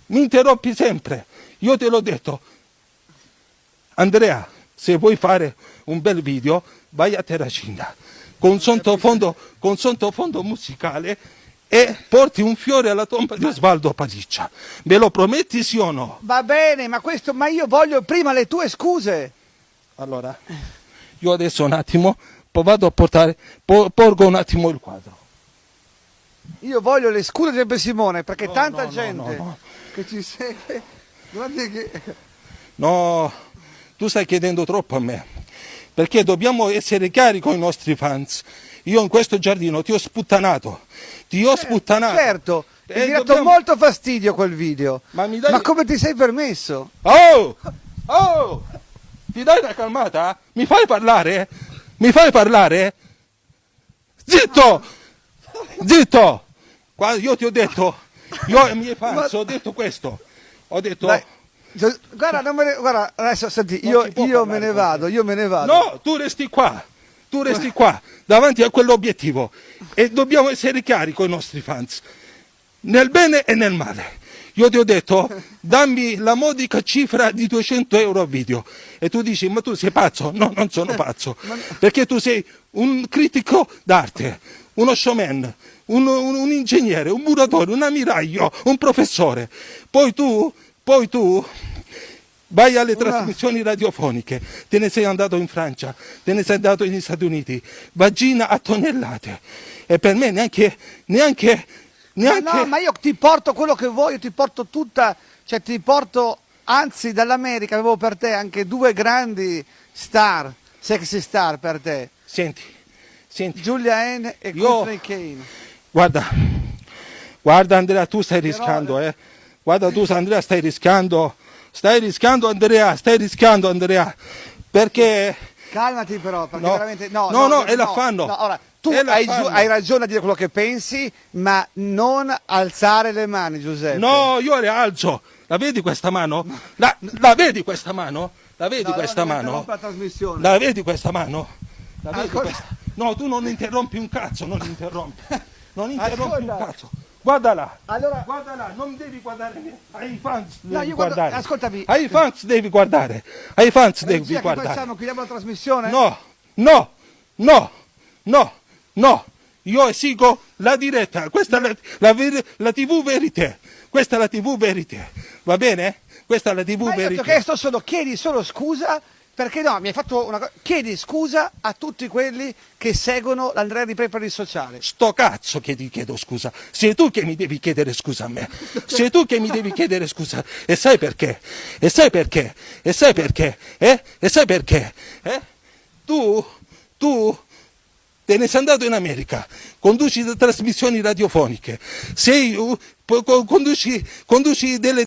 Mi interrompi sempre. Io te l'ho detto. Andrea, se vuoi fare un bel video, vai a Terracinta con sottofondo musicale e porti un fiore alla tomba di Osvaldo Padiccia. Me lo prometti sì o no? Va bene, ma io voglio prima le tue scuse. Allora, io adesso un attimo vado a portare, porgo un attimo il quadro. Io voglio le scuse di Beppe Simone, perché tanta gente che ci segue, guardi che... No, tu stai chiedendo troppo a me, perché dobbiamo essere chiari con i nostri fans. Io in questo giardino ti ho sputtanato, Certo, mi ha dato molto fastidio quel video, ma come ti sei permesso? Oh, ti dai una calmata? Mi fai parlare? Zitto! Zitto! Io ti ho detto, io ai miei fans ho detto questo, ho detto... Dai. Guarda, adesso senti, io me ne vado, No, tu resti qua, davanti a quell'obiettivo e dobbiamo essere chiari con i nostri fans, nel bene e nel male. Io ti ho detto, dammi la modica cifra di 200 euro a video e tu dici, ma tu sei pazzo? No, non sono pazzo, perché tu sei un critico d'arte, uno showman, un ingegnere, un muratore, un ammiraglio, un professore. Poi tu vai alle trasmissioni radiofoniche, te ne sei andato in Francia, te ne sei andato negli Stati Uniti, vagina a tonnellate. E per me neanche... No, ma io ti porto quello che voglio, ti porto anzi dall'America avevo per te anche 2 grandi star, sexy star per te. Senti. Giulia Ann e Courtney Kane. Guarda Andrea, tu stai rischiando, Guarda tu Andrea, stai rischiando Andrea, perché... Calmati però, perché no, veramente... No, e la fanno. No, ora, tu hai ragione a dire quello che pensi, ma non alzare le mani, Giuseppe. No, io le alzo. La vedi questa mano? La vedi questa mano? La vedi questa mano? La vedi questa mano? No, tu non interrompi un cazzo, non interrompi un cazzo. Guarda là, non devi guardare ai fans, devi guardare. Ascoltami. Ai fans devi guardare. Facciamo, chiudiamo la trasmissione? No. Io esigo la diretta, questa è la TV Verité. Questa è la TV Verité. Va bene? Questa è la TV Verité. Io ti ho chiesto solo, chiedi solo scusa, perché no, mi hai fatto una cosa, chiedi scusa a tutti quelli che seguono l'Andrea Di Prepari sociale. Sto cazzo che ti chiedo scusa, sei tu che mi devi chiedere scusa a me, sei tu che mi devi chiedere scusa, e sai perché? Tu te ne sei andato in America, conduci trasmissioni radiofoniche, conduci delle